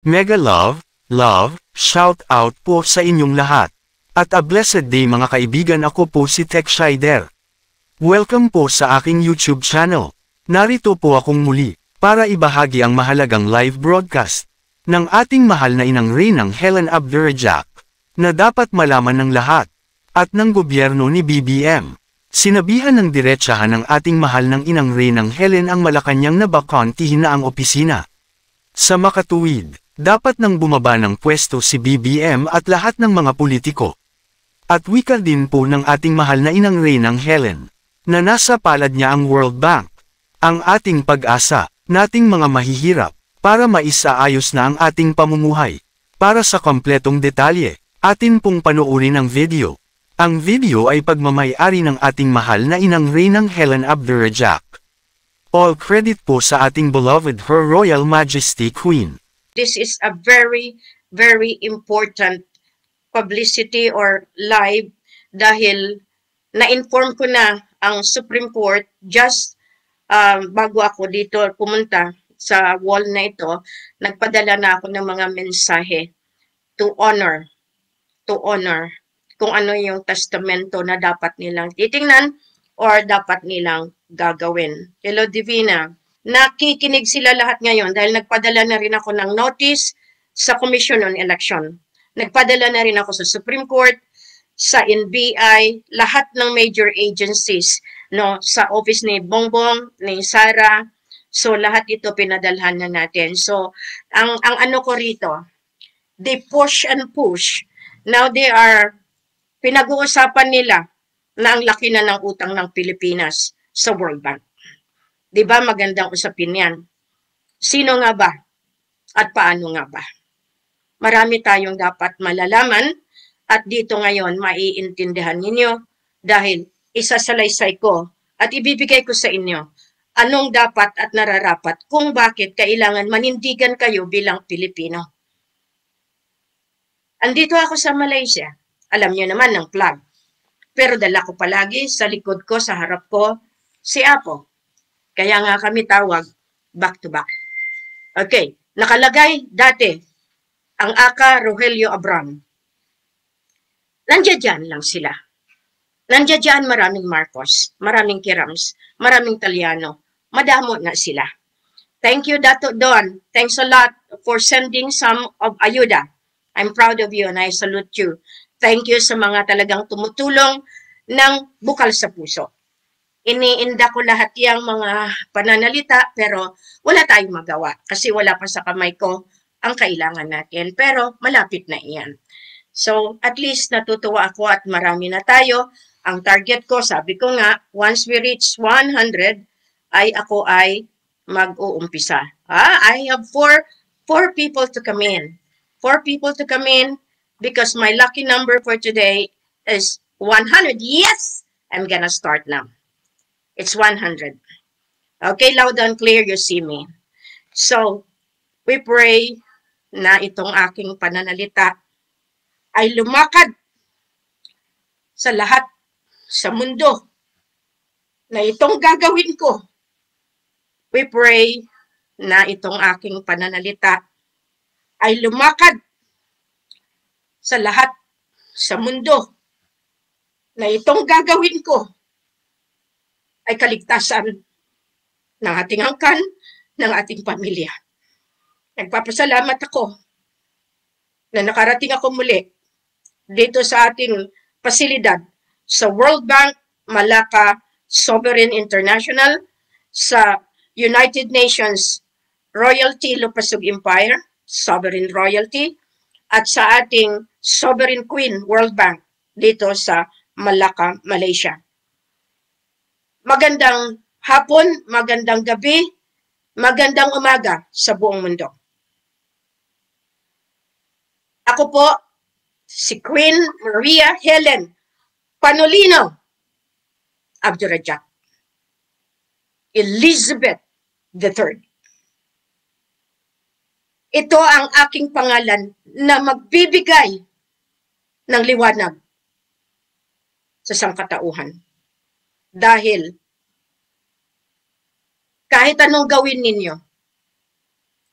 Mega love, shout out po sa inyong lahat. At a blessed day mga kaibigan, ako po si TechShider. Welcome po sa aking YouTube channel. Narito po akong muli, para ibahagi ang mahalagang live broadcast ng ating mahal na inang Reynang Helen Abdurrajak, na dapat malaman ng lahat, at ng gobyerno ni BBM. Sinabihan ng diretsahan ng ating mahal ng inang Reynang Helen ang Malacanang na bakantihin na ang opisina. Sa makatuwid, dapat nang bumaba ng pwesto si BBM at lahat ng mga politiko. At wika din po ng ating mahal na inang Reynang Helen, na nasa palad niya ang World Bank, ang ating pag-asa, nating mga mahihirap, para maisaayos na ang ating pamumuhay. Para sa kompletong detalye, atin pong panuorin ang video. Ang video ay pagmamay-ari ng ating mahal na inang Reynang Helen Abdurrajak. All credit po sa ating beloved Her Royal Majesty Queen. This is a very, very important publicity or live dahil na-inform ko na ang Supreme Court just bago ako dito pumunta sa wall na ito, nagpadala na ako ng mga mensahe to honor kung ano yung testamento na dapat nilang titingnan or dapat nilang gagawin. Hello, Divina. Nakikinig sila lahat ngayon dahil nagpadala na rin ako ng notice sa Commission on Election. Nagpadala na rin ako sa Supreme Court, sa NBI, lahat ng major agencies, no, sa office ni Bongbong, ni Sara. So lahat ito pinadalhan na natin. So ang ano ko rito, they push and push. Now they are pinag-uusapan nila na ang laki na ng utang ng Pilipinas sa World Bank. Di ba magandang usapin yan? Sino nga ba? At paano nga ba? Marami tayong dapat malalaman at dito ngayon maiintindihan ninyo dahil isasalaysay ko at ibibigay ko sa inyo anong dapat at nararapat kung bakit kailangan manindigan kayo bilang Pilipino. Andito ako sa Malaysia. Alam niyo naman ng flag. Pero dala ko palagi sa likod ko, sa harap ko, si Apo. Kaya nga kami tawag back to back. Okay, nakalagay dati ang Aka Rogelio Abram. Nandiyan lang sila. Nandiyan maraming Marcos, maraming Kirams, maraming Taliano. Madamo na sila. Thank you, Dato Don. Thanks a lot for sending some of ayuda. I'm proud of you and I salute you. Thank you sa mga talagang tumutulong ng bukal sa puso. Iniinda ko lahat yung mga pananalita pero wala tayong magawa kasi wala pa sa kamay ko ang kailangan natin. Pero malapit na iyan. So at least natutuwa ako at marami na tayo. Ang target ko, sabi ko nga, once we reach 100, ay ako ay mag-uumpisa. I have four people to come in. 4 people to come in because my lucky number for today is 100. Yes! I'm gonna start now. It's 100. Okay, loud and clear, you see me. So, we pray na itong aking pananalita ay lumakad sa lahat sa mundo na itong gagawin ko. We pray na itong aking pananalita ay lumakad sa lahat sa mundo na itong gagawin ko ay kaligtasan ng ating angkan, ng ating pamilya. Nagpapasalamat ako na nakarating ako muli dito sa ating pasilidad sa World Bank, Malacca Sovereign International, sa United Nations Royalty Lupasug Empire, Sovereign Royalty, at sa ating Sovereign Queen World Bank dito sa Malacca, Malaysia. Magandang hapon, magandang gabi, magandang umaga sa buong mundo. Ako po, si Queen Maria Helen Panolino Abdurrajak, Elizabeth III. Ito ang aking pangalan na magbibigay ng liwanag sa sangkatauhan. Dahil kahit anong gawin ninyo,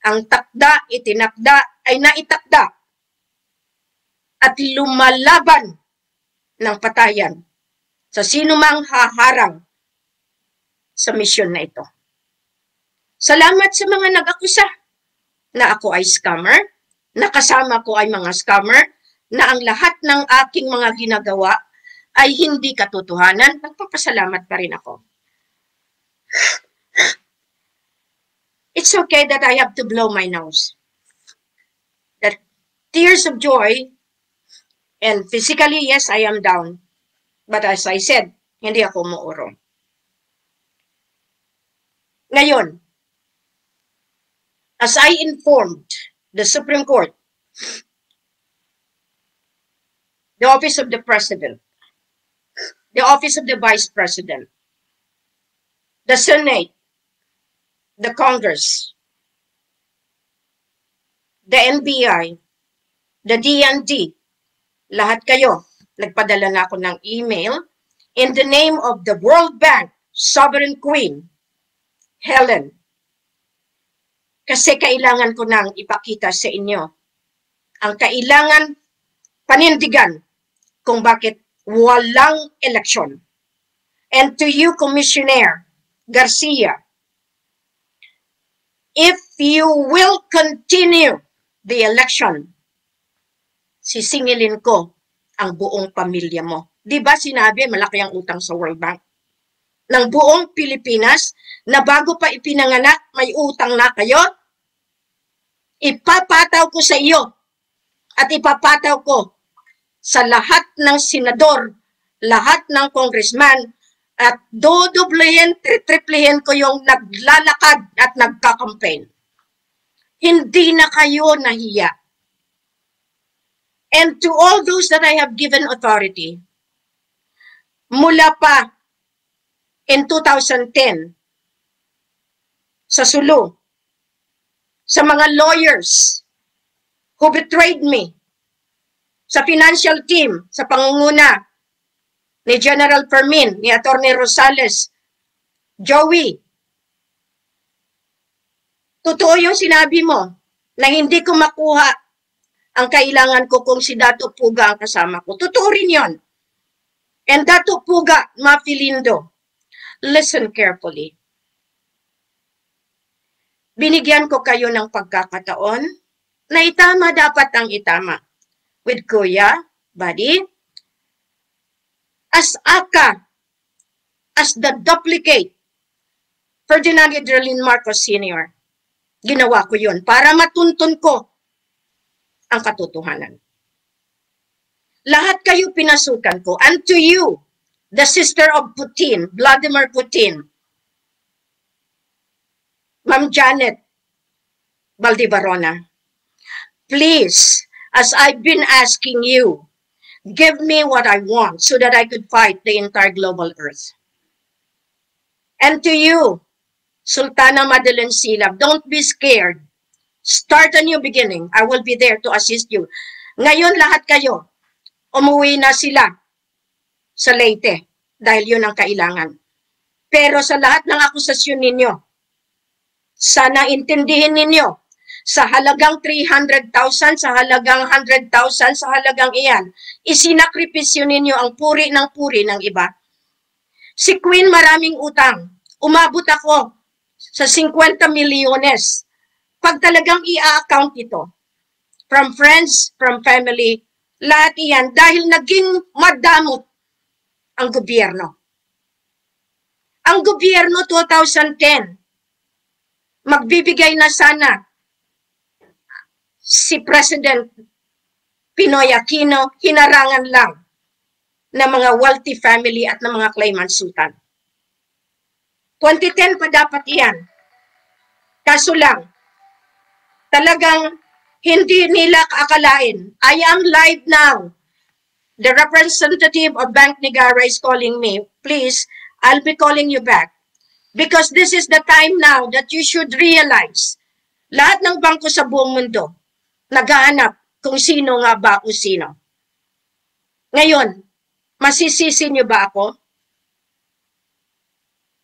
ang takda, itinakda ay naitakda at lumalaban ng patayan sa sinumang haharang sa misyon na ito. Salamat sa mga nag-akusa na ako ay scammer, na kasama ko ay mga scammer, na ang lahat ng aking mga ginagawa ay hindi katotohanan. Nagpapasalamat pa rin ako. It's okay that I have to blow my nose. That tears of joy, and physically, yes, I am down. But as I said, hindi ako umuurong. Ngayon, as I informed the Supreme Court, the Office of the President, the Office of the Vice President, the Senate, the Congress, the NBI, the DND, lahat kayo, nagpadala na ako ng email in the name of the World Bank Sovereign Queen, Helen, kasi kailangan ko nang ipakita sa inyo ang kailangan panindigan kung bakit walang eleksyon. And to you, Commissioner Garcia, if you will continue the election, sisingilin ko ang buong pamilya mo. Di ba sinabi malaki ang utang sa World Bank ng buong Pilipinas na bago pa ipinanganak may utang na kayo? Ipapataw ko sa iyo at ipapataw ko sa lahat ng senador, lahat ng congressman, at dodoblehin, triplihin ko yung naglalakad at nagkakampaign. Hindi na kayo nahiya. And to all those that I have given authority, mula pa in 2010, sa Sulu, sa mga lawyers who betrayed me, sa financial team, sa pangunguna ni General Fermin, ni Atty. Rosales, Joey. Totoo yung sinabi mo na hindi ko makuha ang kailangan ko kung si Dato Puga ang kasama ko. Totoo rin yun. And Dato Puga, Mafilindo, listen carefully. Binigyan ko kayo ng pagkakataon na itama dapat ang itama. With Kuya, Buddy, as ACA, as the duplicate, Ferdinand Hidrolin Marcos Sr., ginawa ko yun para matuntun ko ang katotohanan. Lahat kayo pinasukan ko. And to you, the sister of Putin, Vladimir Putin, Ma'am Janet Valdivarona, please, as I've been asking you, give me what I want so that I could fight the entire global earth. And to you, Sultana Madeline Silab, don't be scared. Start a new beginning. I will be there to assist you. Ngayon lahat kayo, umuwi na sila sa Leyte dahil yun ang kailangan. Pero sa lahat ng akusasyon ninyo, sana intindihin ninyo, sa halagang 300,000, sa halagang 100,000, sa halagang iyan, isinakripisyo ninyo ang puri ng iba. Si Queen maraming utang. Umabot ako sa 50 milyones. Pag talagang i-account ito, from friends, from family, lahat iyan, dahil naging madamot ang gobyerno. Ang gobyerno 2010, magbibigay na sana si President Pinoy Aquino, hinarangan lang ng mga wealthy family at ng mga claimant sultan. 2010 pa dapat iyan. Kaso lang, talagang hindi nila kaakalain. I am live now. The representative of Bank Negara is calling me. Please, I'll be calling you back. Because this is the time now that you should realize, lahat ng bangko sa buong mundo, naghahanap kung sino nga ba o sino. Ngayon, masisisi niyo ba ako?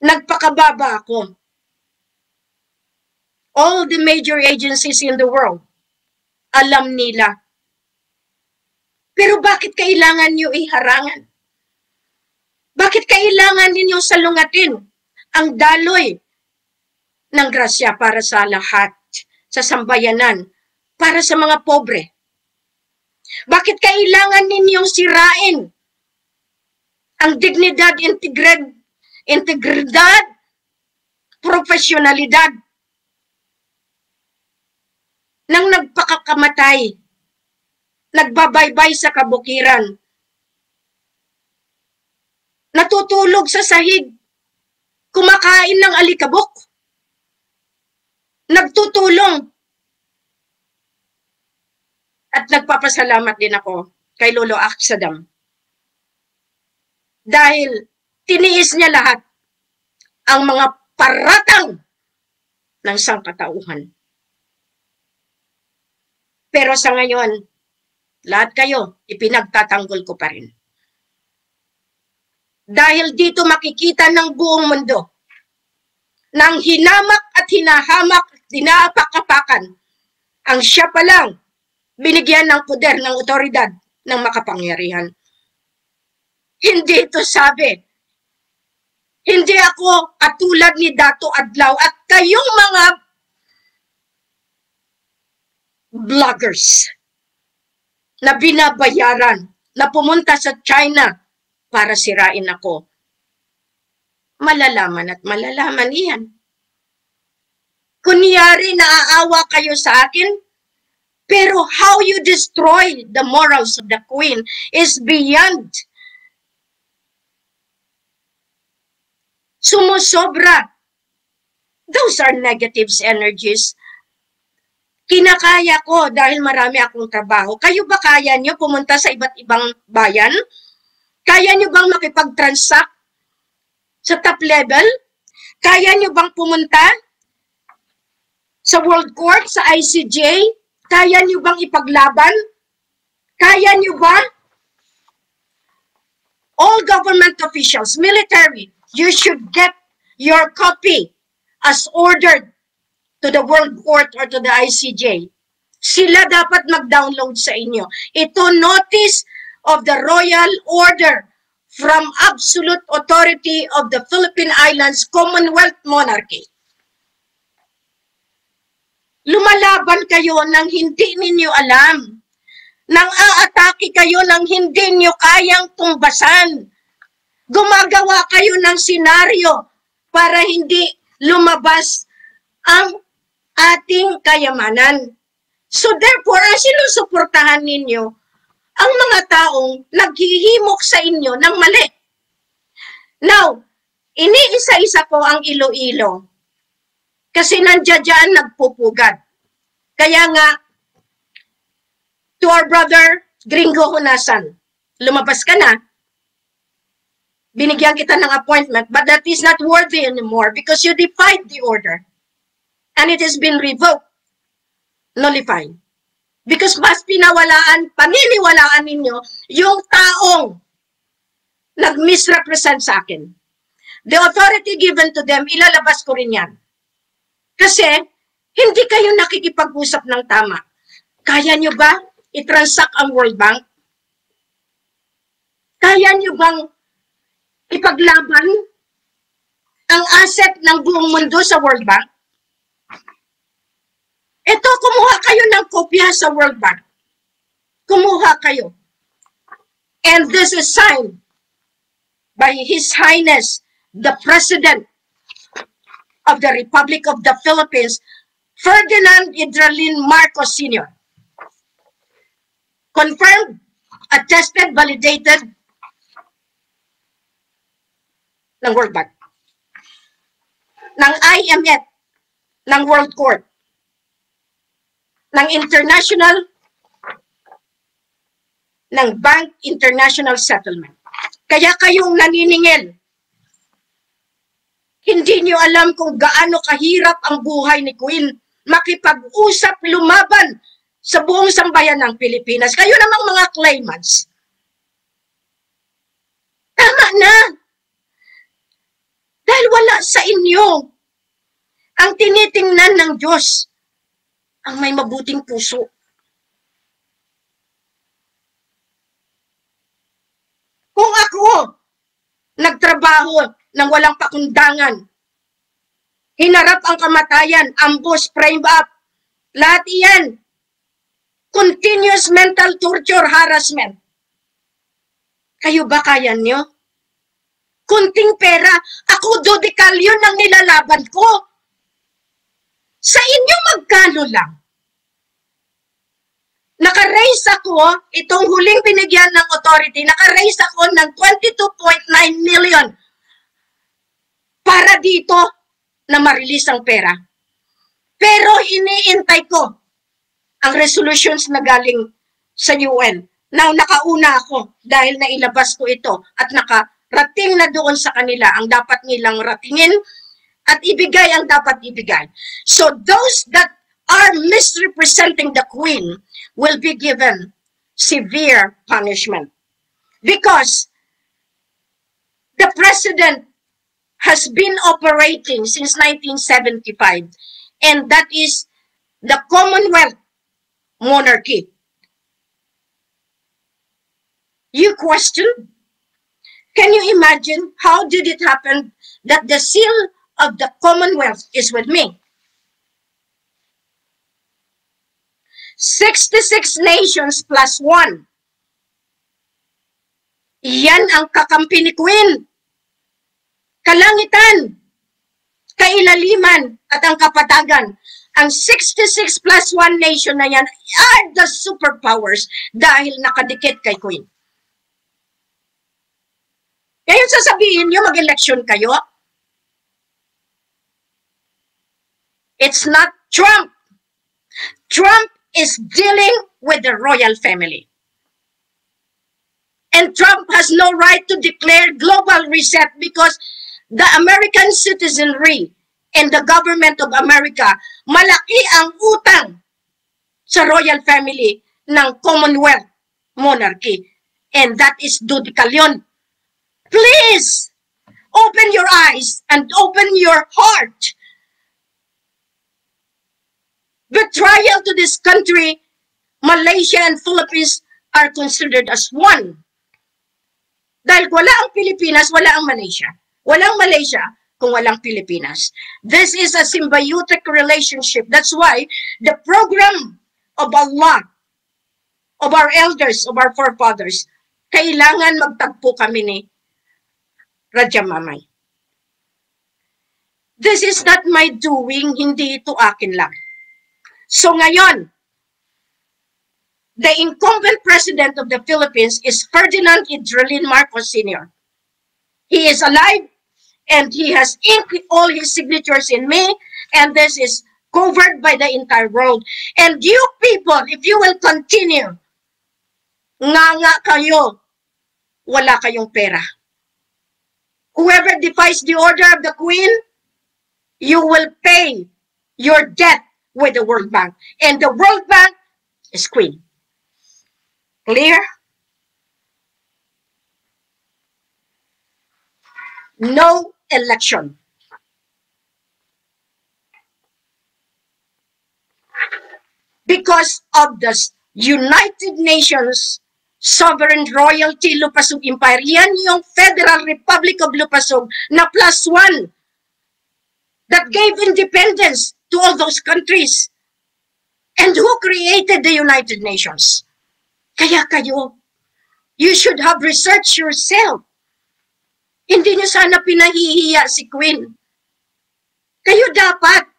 Nagpakababa ako. All the major agencies in the world Alam nila. Pero bakit kailangan nyo iharangan? Bakit kailangan ninyo salungatin ang daloy ng grasya para sa lahat, sa sambayanan, para sa mga pobre? Bakit kailangan ninyong sirain ang dignidad, integridad, profesyonalidad ng nagpakakamatay, nagbabaybay sa kabukiran, natutulog sa sahig, kumakain ng alikabok, nagtutulong. At nagpapasalamat din ako kay Lolo Aksadam. Dahil tiniis niya lahat ang mga paratang ng sangkatauhan. Pero sa ngayon, lahat kayo, ipinagtatanggol ko pa rin. Dahil dito makikita ng buong mundo nang hinamak at hinahamak at dinapakapakan ang siya pa lang binigyan ng poder ng otoridad ng makapangyarihan. Hindi ito sabi. Hindi ako katulad ni Dato Adlaw at kayong mga vloggers na binabayaran na pumunta sa China para sirain ako. Malalaman at malalaman iyan. Kunyari naaawa kayo sa akin, pero how you destroy the morals of the Queen is beyond. Sumusobra. Those are negative energies. Kinakaya ko dahil marami akong trabaho. Kayo ba kaya nyo pumunta sa iba't ibang bayan? Kaya nyo bang makipag-transact sa top level? Kaya nyo bang pumunta sa World Court, sa ICJ? Kaya nyo bang ipaglaban? Kaya nyo ba? All government officials, military, you should get your copy as ordered to the World Court or to the ICJ. Sila dapat mag-download sa inyo. Ito notice of the royal order from absolute authority of the Philippine Islands Commonwealth Monarchy. Lumalaban kayo nang hindi ninyo alam. Nang aatake kayo nang hindi nyo kayang tumbasan. Gumagawa kayo ng senaryo para hindi lumabas ang ating kayamanan. So therefore, ang sinusuportahan ninyo, ang mga taong naghihimok sa inyo ng mali. Now, iniisa-isa ko ang Iloilo. Kasi nandiyan nagpupugad. Kaya nga, to our brother, Gringo Hunasan, lumabas ka na, binigyan kita ng appointment, but that is not worthy anymore because you defied the order. And it has been revoked, nullified. Because mas paniniwalaan ninyo yung taong nag-misrepresent sa akin. The authority given to them, ilalabas ko rin yan. Kasi, hindi kayo nakikipag-usap ng tama. Kaya nyo ba i-transact ang World Bank? Kaya nyo bang ipaglaban ang asset ng buong mundo sa World Bank? Ito, kumuha kayo ng kopya sa World Bank. Kumuha kayo. And this is signed by His Highness, the President of the Republic of the Philippines, Ferdinand Idralin Marcos Sr. Confirmed, attested, validated ng World Bank, ng IMF, ng World Court, ng International, ng Bank International Settlement. Kaya kayong naniningil, hindi nyo alam kung gaano kahirap ang buhay ni Queen makipag-usap, lumaban sa buong sambayan ng Pilipinas. Kayo namang mga claimants. Tama na. Dahil wala sa inyo ang tinitingnan ng Diyos ang may mabuting puso. Kung ako nagtrabaho ng walang pakundangan, hinarap ang kamatayan, ambush, frame up, lahat iyan, continuous mental torture, harassment. Kayo ba kaya nyo? Kunting pera, ako dodekalyon ang nilalaban ko. Sa inyo magkano lang? Naka-raise ako, itong huling binigyan ng authority, naka-raise ako ng 22.9 million para dito na ma-release ang pera. Pero iniintay ko ang resolutions na galing sa UN na nakauna ako dahil nailabas ko ito at nakarating na doon sa kanila ang dapat nilang ratingin at ibigay ang dapat ibigay. So those that are misrepresenting the Queen will be given severe punishment because the President has been operating since 1975 and that is the Commonwealth monarchy. You question? Can you imagine how did it happen that the seal of the Commonwealth is with me? 66 nations plus 1. Yan ang kakampi ni Queen. Kalangitan, kailaliman, at ang kapatagan. Ang 66 plus 1 nation na yan are the superpowers dahil nakadikit kay Queen. Ngayon sasabihin nyo, mag-election kayo? It's not Trump. Trump is dealing with the royal family. And Trump has no right to declare global reset because the American citizenry and the government of America, malaki ang utang sa royal family ng Commonwealth monarchy. And that is Dudicalion. Please, open your eyes and open your heart. Betrayal to this country, Malaysia and Philippines are considered as one. Dahil wala ang Pilipinas, wala ang Malaysia. Walang Malaysia kung walang Pilipinas. This is a symbiotic relationship. That's why the program of Allah, of our elders, of our forefathers, kailangan magtagpo kami ni Raja Mamay. This is not my doing, hindi ito akin lang. So ngayon, the incumbent president of the Philippines is Ferdinand Idrelin Marcos Sr. He is alive and he has inked all his signatures in me, and this is covered by the entire world. And you people, if you will continue, nga kayo, wala kayong pera. Whoever defies the order of the Queen, you will pay your debt with the World Bank. And the World Bank is Queen. Clear? No election. Because of the United Nations Sovereign Royalty Lupasug Empire, yan yung Federal Republic of Lupasug na +1 that gave independence to all those countries. And who created the United Nations? Kaya kayo, you should have researched yourself. Hindi nyo sana pinahihiya si Queen. Kayo dapat.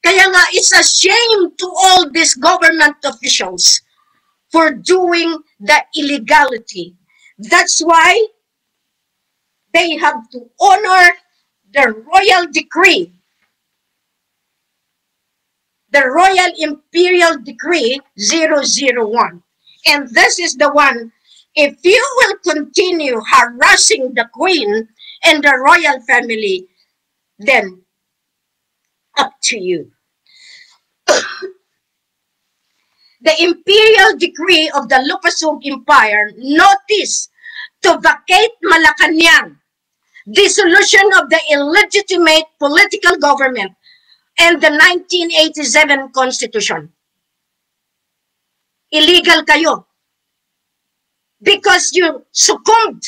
Kaya nga, it's a shame to all these government officials for doing the illegality. That's why they have to honor the royal decree, the Royal Imperial Decree 001. And this is the one, if you will continue harassing the Queen and the royal family, then up to you. The Imperial Decree of the Lupasug Empire notice to vacate Malacanang, dissolution of the illegitimate political government, and the 1987 Constitution. Illegal kayo. because you succumbed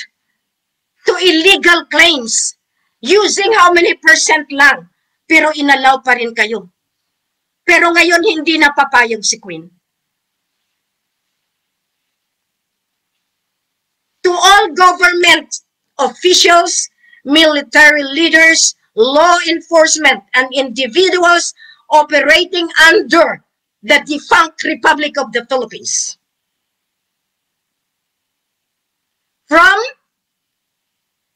to illegal claims using how many % lang, pero inalaw pa rin kayo. Pero ngayon hindi na papayag si Queen. To all government officials, military leaders, law enforcement, and individuals operating under the defunct Republic of the Philippines. From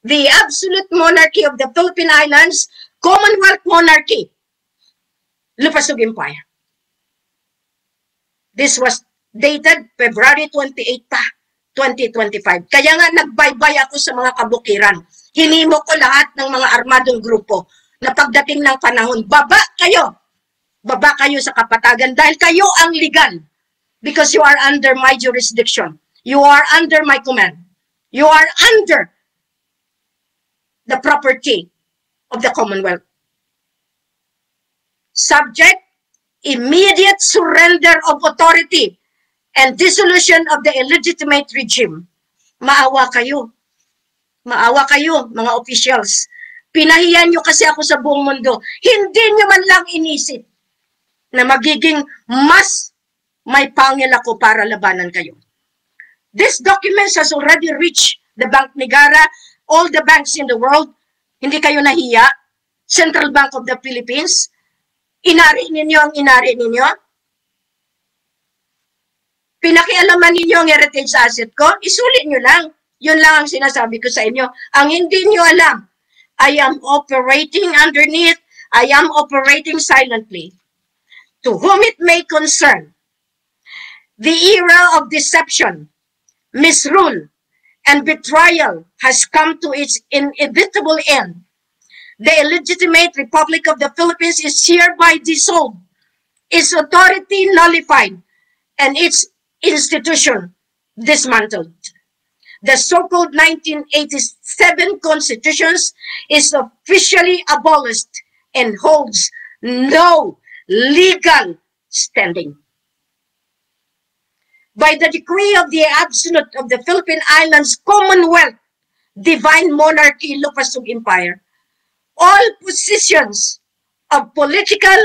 the absolute monarchy of the Philippine Islands, Commonwealth monarchy, Lupasug Empire. This was dated February 28 pa, 2025. Kaya nga nagbaybay ako sa mga kabukiran. Hinimo ko lahat ng mga armadong grupo na pagdating ng panahon, baba kayo sa kapatagan dahil kayo ang legal because you are under my jurisdiction. You are under my command. You are under the property of the Commonwealth. Subject, immediate surrender of authority and dissolution of the illegitimate regime. Maawa kayo. Maawa kayo, mga officials. Pinahiyan nyo kasi ako sa buong mundo. Hindi nyo man lang inisip na magiging mas may pangil ako para labanan kayo. This document has already reached the Bank Negara, all the banks in the world. Hindi kayo nahiya. Central Bank of the Philippines. Inari ninyo ang inari ninyo. Pinakialaman ninyo ang heritage asset ko. Isulit nyo lang. Yun lang ang sinasabi ko sa inyo. Ang hindi nyo alam, I am operating underneath. I am operating silently. To whom it may concern, the era of deception, misrule, and betrayal has come to its inevitable end. The illegitimate Republic of the Philippines is hereby dissolved, its authority nullified, and its institution dismantled. The so-called 1987 Constitutions is officially abolished and holds no legal standing. By the decree of the Absolute of the Philippine Islands Commonwealth, Divine Monarchy, Lupasug Empire, all positions of political,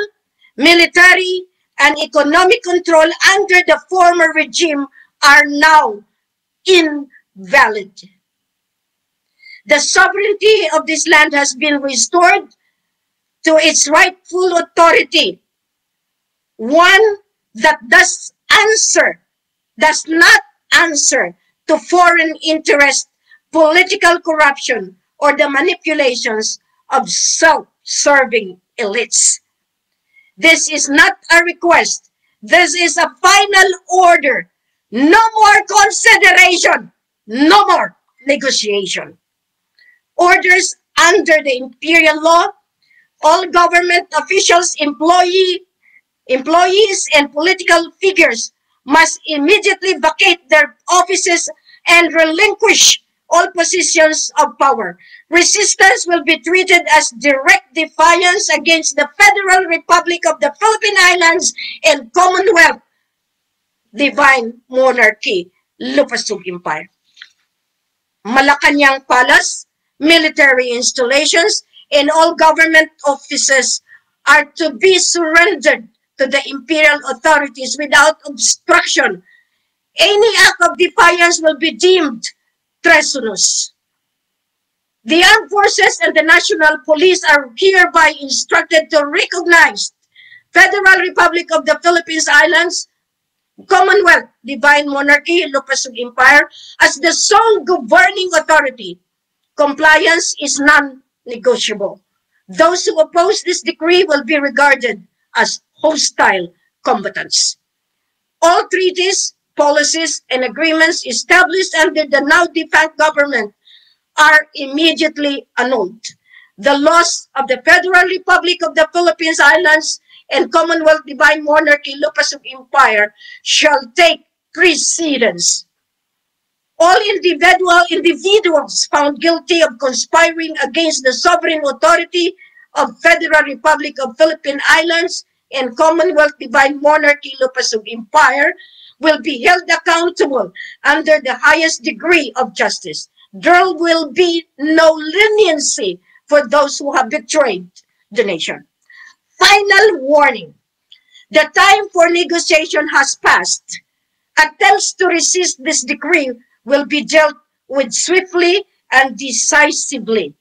military, and economic control under the former regime are now invalid. The sovereignty of this land has been restored to its rightful authority, one that does not answer to foreign interest, political corruption, or the manipulations of self-serving elites. This is not a request. This is a final order. No more consideration. No more negotiation. Orders under the imperial law, all government officials, employees, and political figures must immediately vacate their offices and relinquish all positions of power. Resistance will be treated as direct defiance against the Federal Republic of the Philippine Islands and Commonwealth Divine Monarchy, Lupasug Empire. Malacanang Palace, military installations, and all government offices are to be surrendered to the imperial authorities without obstruction. Any act of defiance will be deemed treasonous. The armed forces and the national police are hereby instructed to recognize Federal Republic of the Philippines Islands, Commonwealth, Divine Monarchy, Lupasug Empire as the sole governing authority. Compliance is non-negotiable. Those who oppose this decree will be regarded as hostile combatants. All treaties, policies, and agreements established under the now defunct government are immediately annulled. The laws of the Federal Republic of the Philippines Islands and Commonwealth Divine Monarchy, Lupasug Empire shall take precedence. All individuals found guilty of conspiring against the sovereign authority of Federal Republic of Philippine Islands and Commonwealth Divine Monarchy, Lupasug Empire will be held accountable under the highest degree of justice. There will be no leniency for those who have betrayed the nation. Final warning. The time for negotiation has passed. Attempts to resist this decree will be dealt with swiftly and decisively.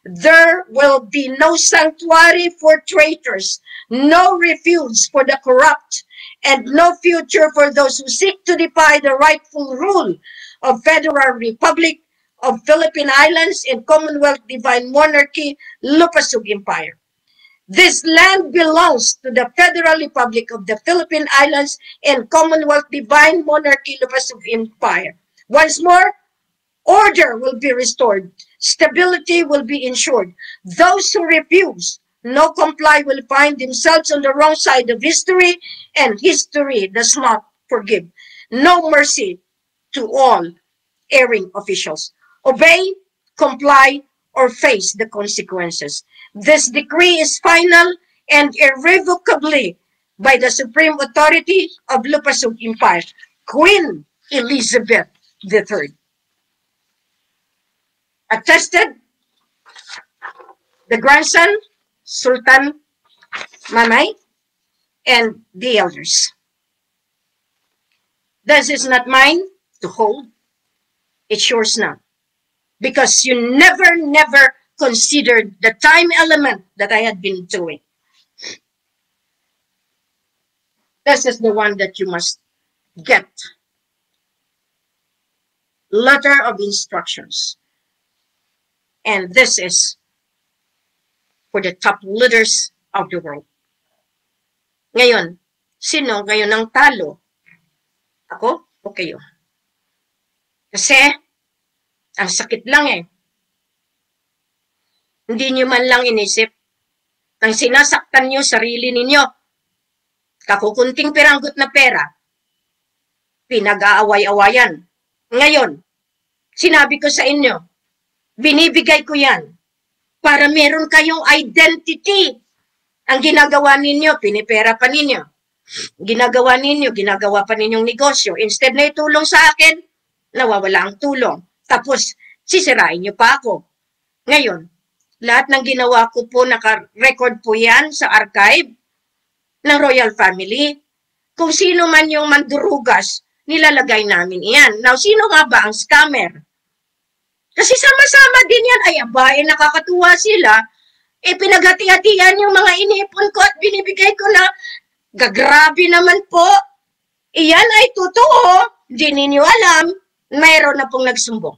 There will be no sanctuary for traitors, no refuge for the corrupt, and no future for those who seek to defy the rightful rule of Federal Republic of Philippine Islands and Commonwealth Divine Monarchy, Lupasug Empire. This land belongs to the Federal Republic of the Philippine Islands and Commonwealth Divine Monarchy, Lupasug Empire. Once more, order will be restored. Stability will be ensured. Those who refuse, no comply, will find themselves on the wrong side of history, and history does not forgive. No mercy to all erring officials. Obey, comply, or face the consequences. This decree is final and irrevocably by the supreme authority of Lupasug Empire, Queen Elizabeth III. Attested, the grandson, Sultan Mamay, and the elders. This is not mine to hold. It's yours now. Because you never considered the time element that I had been doing. This is the one that you must get. Letter of instructions. And this is for the top leaders of the world. Ngayon, sino ngayon ang talo? Ako o kayo? Kasi, ang sakit lang eh. Hindi nyo man lang inisip. Ang sinasaktan nyo sarili ninyo. Kakukunting piranggot na pera. Pinag-aaway-awayan. Ngayon, sinabi ko sa inyo, binibigay ko yan para meron kayong identity. Ang ginagawa ninyo, pinipera pa ninyo. Ginagawa pa ninyong negosyo. Instead na itulong sa akin, nawawala ang tulong. Tapos, sisirain nyo pa ako. Ngayon, lahat ng ginawa ko po, naka-record po yan sa archive ng Royal Family. Kung sino man yung mandurugas, nilalagay namin iyan. Now, sino nga ba ang scammer? Kasi sama-sama din yan. Ay, abay, nakakatuwa sila. Pinaghati-hatian yung mga inipon ko at binibigay ko na gagrabe naman po. Iyan ay totoo. Di ninyo alam. Mayroon na pong nagsumbong.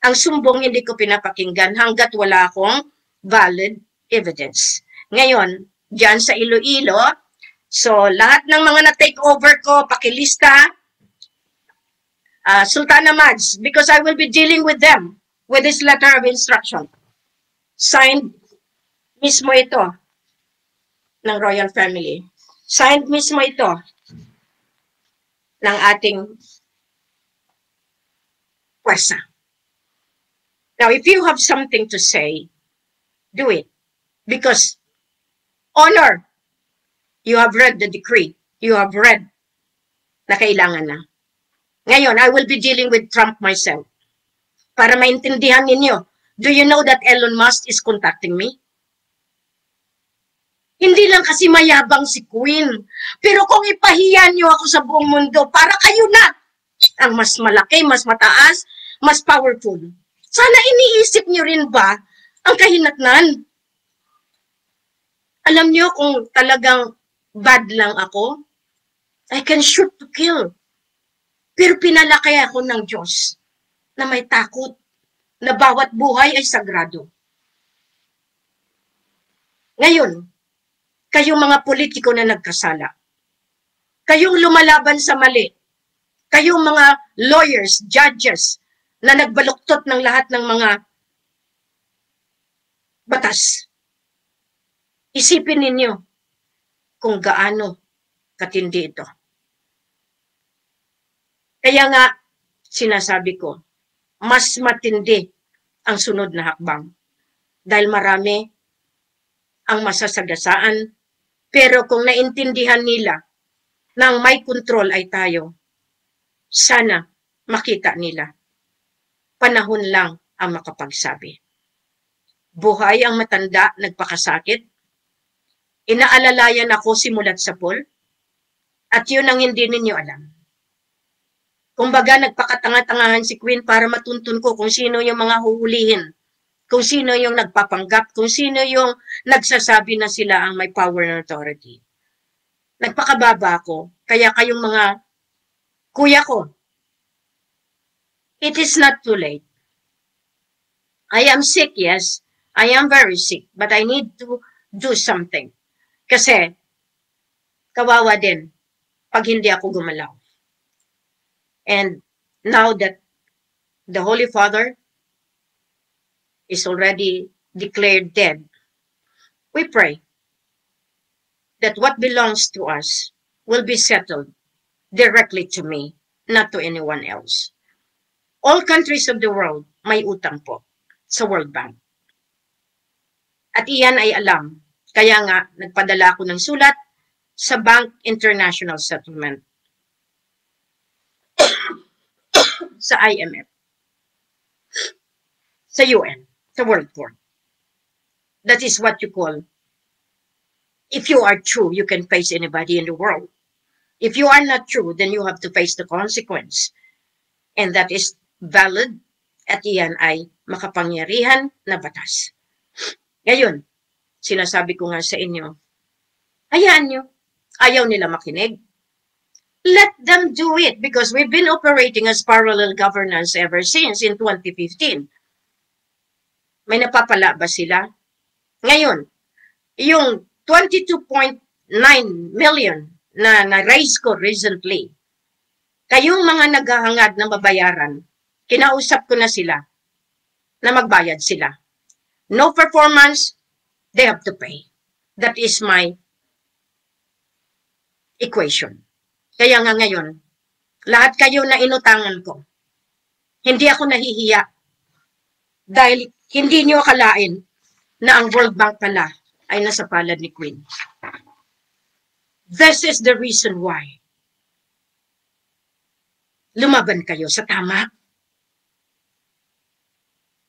Ang sumbong hindi ko pinapakinggan hanggat wala akong valid evidence. Ngayon, dyan sa Iloilo, so lahat ng mga na-take over ko, pakilista, Sultana Mads, because I will be dealing with them with this letter of instruction. Signed mismo ito ng Royal Family. Signed mismo ito ng ating pwersa. Now, if you have something to say, do it. Because honor, you have read the decree. You have read na kailangan na. Ngayon, I will be dealing with Trump myself. Para maintindihan ninyo, do you know that Elon Musk is contacting me? Hindi lang kasi mayabang si Queen. Pero kung ipahiyan nyo ako sa buong mundo, para kayo na ang mas malaki, mas mataas, mas powerful. Sana iniisip nyo rin ba ang kahinatnan? Alam nyo kung talagang bad lang ako, I can shoot to kill. Pero pinalaki ako ng Diyos na may takot na bawat buhay ay sagrado. Ngayon, kayong mga politiko na nagkasala, kayong lumalaban sa mali, kayong mga lawyers, judges, na nagbaluktot ng lahat ng mga batas. Isipin ninyo kung gaano katindi ito. Kaya nga, sinasabi ko, mas matindi ang sunod na hakbang. Dahil marami ang masasagasaan, pero kung naintindihan nila ng may control ay tayo. Sana makita nila. Panahon lang ang makapagsabi. Buhay ang matanda, nagpakasakit. Inaalalayan ako simulat sa pool. At yun ang hindi ninyo alam. Kumbaga, nagpakatanga-tangahan si Queen para matuntun ko kung sino yung mga huhulihin. Kung sino yung nagpapanggap. Kung sino yung nagsasabi na sila ang may power and authority. Nagpakababa ako. Kaya kayong mga kuya ko, it is not too late. I am sick, yes. I am very sick. But I need to do something. Kasi, kawawa din pag hindi ako gumalaw. And now that the Holy Father is already declared dead, we pray that what belongs to us will be settled directly to me, not to anyone else. All countries of the world may utang po sa World Bank. At iyan ay alam. Kaya nga, nagpadala ako ng sulat sa Bank International Settlement, sa IMF, sa UN, sa World Court. That is what you call, if you are true, you can face anybody in the world. If you are not true, then you have to face the consequence. And that is valid at iyan ay makapangyarihan na batas. Ngayon, sinasabi ko nga sa inyo, hayaan nyo, ayaw nila makinig. Let them do it because we've been operating as parallel governance ever since in 2015. May napapala ba sila? Ngayon, yung 22.9 million na na-raise ko recently, kayong mga naghahangad ng babayaran, kinausap ko na sila na magbayad sila. No performance, they have to pay. That is my equation. Kaya nga ngayon, lahat kayo na inutangan ko, hindi ako nahihiya dahil hindi nyo akalain na ang World Bank pala ay nasa palad ni Queen. This is the reason why lumaban kayo sa tama.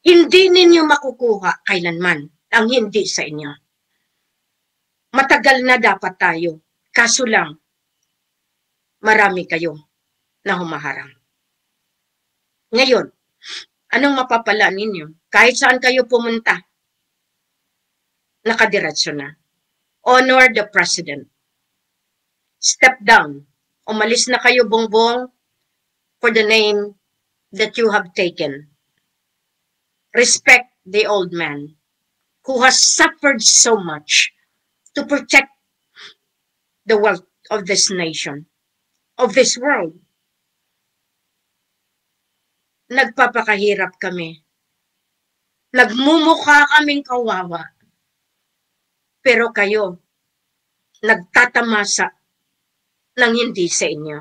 Hindi ninyo makukuha kailanman ang hindi sa inyo. Matagal na dapat tayo, kaso lang, marami kayo na humaharang. Ngayon, anong mapapala ninyo? Kahit saan kayo pumunta, nakadiretso na. Honor the President. Step down. Umalis na kayo, Bongbong, for the name that you have taken. Respect the old man who has suffered so much to protect the wealth of this nation, of this world. Nagpapakahirap kami. Nagmumukha kaming kawawa. Pero kayo, nagtatamasa ng hindi sa inyo.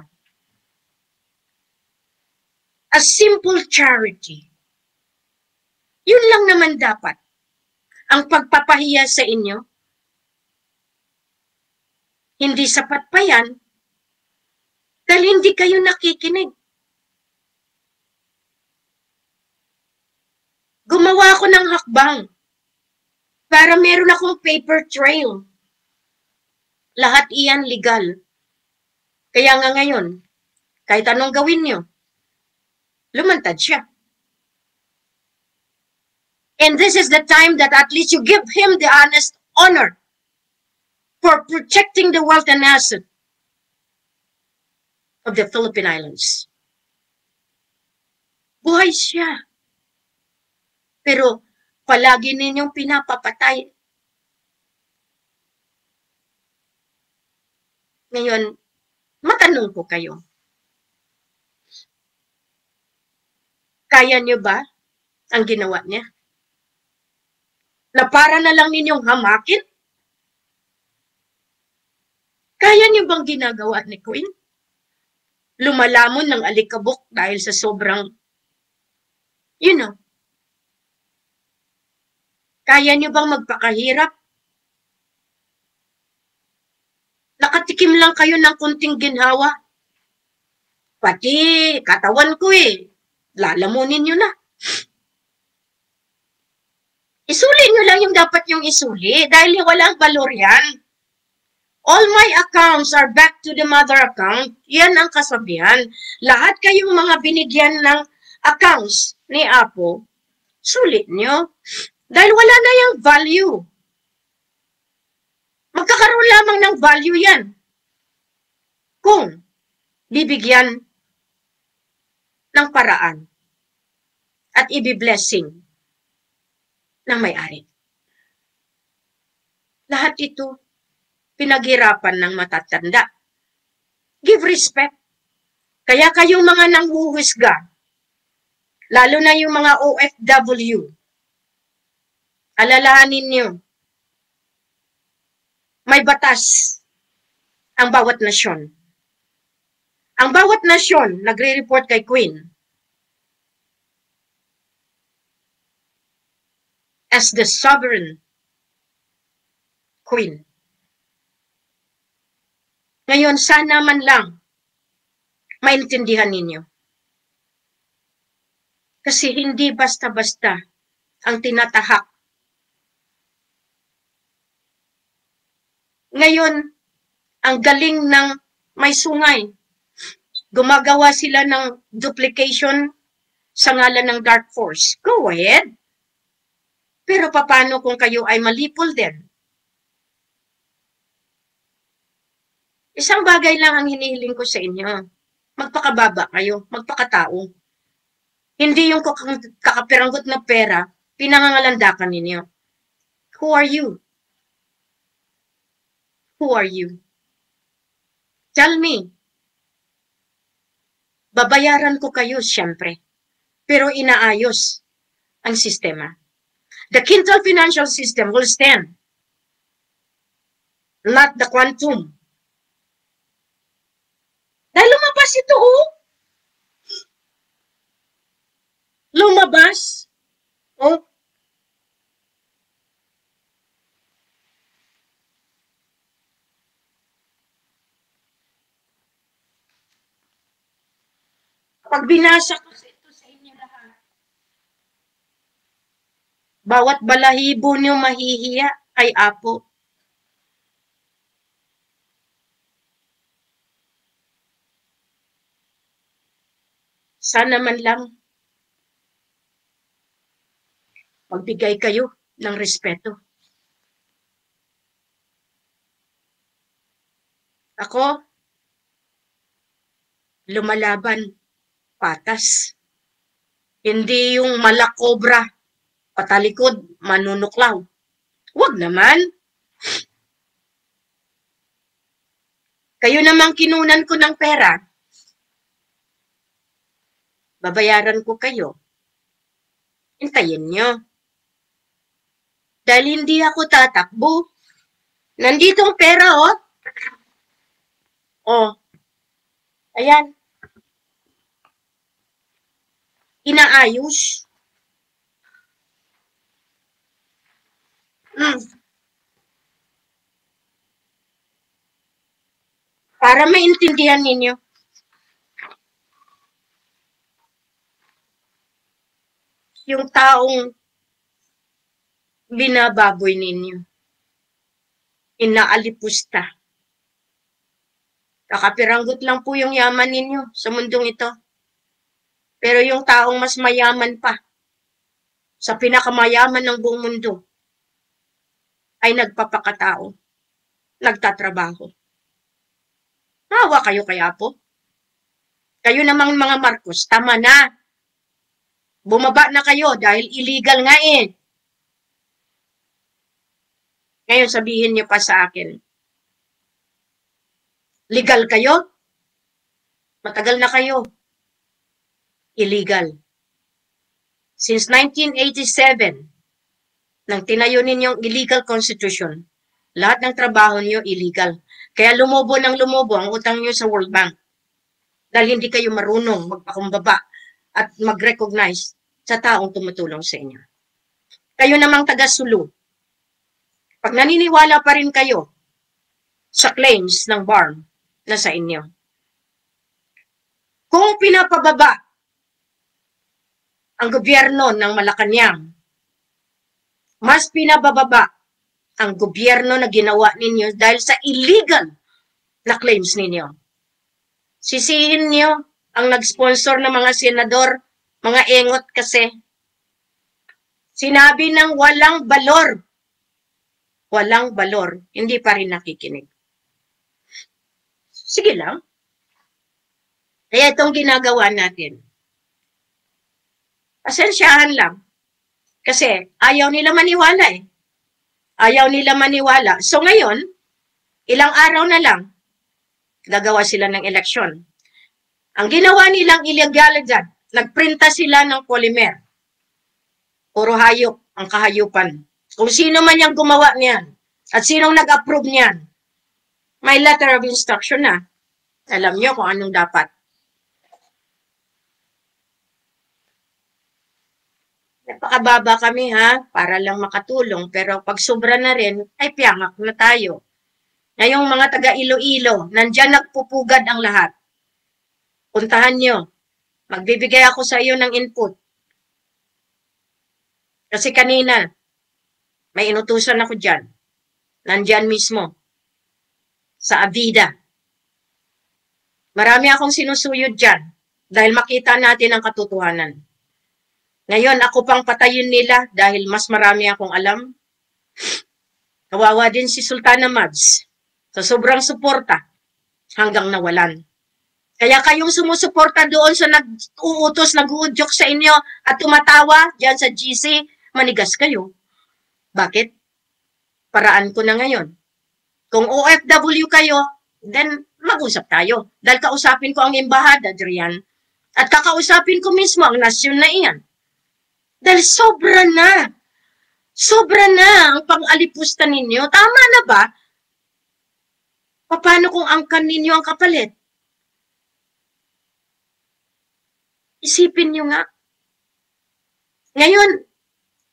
A simple charity. Yun lang naman dapat. Ang pagpapahiya sa inyo, hindi sapat pa yan dahil hindi kayo nakikinig. Gumawa ako ng hakbang para meron akong paper trail. Lahat iyan legal. Kaya nga ngayon, kahit anong gawin nyo, lumantad siya. And this is the time that at least you give him the honest honor for protecting the wealth and asset of the Philippine Islands. Buhay siya. Pero palagi ninyong pinapapatay. Ngayon, matanong ko kayo. Kaya niyo ba ang ginawa niya? Na para na lang ninyong hamakin? Kaya niyo bang ginagawa ni Queen? Lumalamon ng alikabok dahil sa sobrang, kaya niyo bang magpakahirap? Nakatikim lang kayo ng kunting ginhawa. Pati katawan ko lalamunin nyo na. Isuli nyo lang yung dapat yung isuli dahil walang valor yan. All my accounts are back to the mother account. Yan ang kasabihan. Lahat kayong mga binigyan ng accounts ni Apo, sulit nyo. Dahil wala na yung value. Magkakaroon lamang ng value yan. Kung bibigyan ng paraan at ibiblessing ng may-ari. Lahat ito pinaghirapan ng matatanda. Give respect. Kaya kayong mga nanghuhusga, lalo na yung mga OFW, alalahanin niyo, may batas ang bawat nasyon. Ang bawat nasyon, nagre-report kay Queen, as the sovereign Queen. Ngayon, sana man lang maintindihan ninyo. Kasi hindi basta-basta ang tinatahak. Ngayon, ang galing ng may sungay. Gumagawa sila ng duplication sa ngalan ng Dark Force. Go ahead. Pero paano kung kayo ay malipol din? Isang bagay lang ang hinihiling ko sa inyo. Magpakababa kayo, magpakatao. Hindi yung kakapiranggot na pera, pinangangalandakan ninyo. Who are you? Who are you? Tell me. Babayaran ko kayo, siyempre. Pero inaayos ang sistema. The Quintal financial system will stand. Not the quantum. Dahil lumabas ito, Lumabas. Pag binasa ko ito sa inyo lahat, bawat balahibo niyo mahihiya ay Apo. Sana man lang magbigay kayo ng respeto. Ako, lumalaban, patas. Hindi yung malakobra, patalikod, manunuklaw. Huwag naman. Kayo namang kinunan ko ng pera. Babayaran ko kayo. Hintayin nyo. Dahil hindi ako tatakbo. Nandito ang pera, Ayan. Inaayos. Para maintindihan ninyo. Yung taong binababoy ninyo. Inaalipusta. Kakapiranggot lang po yung yaman ninyo sa mundong ito. Pero yung taong mas mayaman pa sa pinakamayaman ng buong mundo ay nagpapakatao, nagtatrabaho. Hawa kayo kay Apo. Kayo namang mga Marcos, tama na. Bumaba na kayo dahil illegal nga Ngayon sabihin niyo pa sa akin, legal kayo? Matagal na kayo. Illegal. Since 1987, nang tinayo ninyong illegal constitution, lahat ng trabaho niyo illegal. Kaya lumobo ng lumobo ang utang niyo sa World Bank. Dahil hindi kayo marunong magpakumbaba at mag-recognize sa taong tumutulong sa inyo. Kayo namang taga-Sulu. Pag naniniwala pa rin kayo sa claims ng BARM na sa inyo. Kung pinapababa ang gobyerno ng Malacanang, mas pinabababa ang gobyerno na ginawa ninyo dahil sa illegal na claims ninyo. Sisihin niyo ang nag-sponsor ng mga senador, mga engot kasi. Sinabi ng walang balor. Walang balor. Hindi pa rin nakikinig. Sige lang. Kaya itong ginagawa natin. Pasensyahan lang. Kasi ayaw nila maniwala eh. Ayaw nila maniwala. So ngayon, ilang araw na lang, gagawa sila ng eleksyon. Ang ginawa nilang illegalidad, nagprinta sila ng polymer. Puro hayop ang kahayupan. Kung sino man yung gumawa niyan, at sinong nag-approve niyan, may letter of instruction na. Alam niyo kung anong dapat. Napakababa kami ha, para lang makatulong. Pero pag sobra na rin, ay piyangat na tayo. Ngayong mga taga Iloilo, nandyan nagpupugad ang lahat. Puntahan nyo. Magbibigay ako sa iyo ng input. Kasi kanina, may inutusan ako dyan. Nandyan mismo. Sa Avida. Marami akong sinusuyod dyan. Dahil makita natin ang katotohanan. Ngayon, ako pang patayin nila dahil mas marami akong alam. Kawawa din si Sultana Mads. Sa sobrang suporta, hanggang nawalan. Kaya kayong sumusuporta doon sa nag-uutos, nag-uudyok sa inyo at tumatawa dyan sa GC, manigas kayo. Bakit? Paraan ko na ngayon. Kung OFW kayo, then mag-usap tayo. Dahil kausapin ko ang embahada, Adrian. At kakausapin ko mismo ang nasyon na iyan. Dahil sobra na. Sobra na ang pang-alipusta ninyo. Tama na ba? Paano kung angkan ninyo ang kapalit? Isipin nyo nga. Ngayon,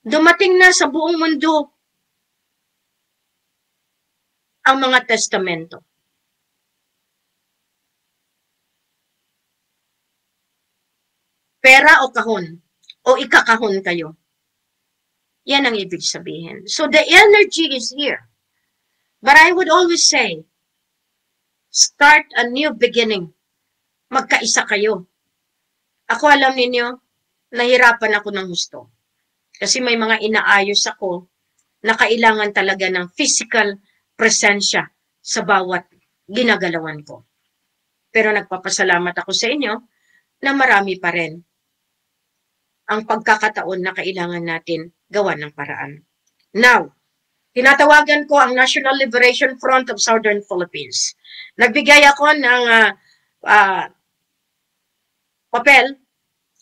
dumating na sa buong mundo ang mga testamento. Pera o kahon? O ikakahon kayo? Yan ang ibig sabihin. So the energy is here. But I would always say, start a new beginning. Magkaisa kayo. Ako alam ninyo, nahirapan ako ng husto. Kasi may mga inaayos ako na kailangan talaga ng physical presensya sa bawat ginagalawan ko. Pero nagpapasalamat ako sa inyo na marami pa rin ang pagkakataon na kailangan natin gawa ng paraan. Now, tinatawagan ko ang National Liberation Front of Southern Philippines. Nagbigay ako ng papel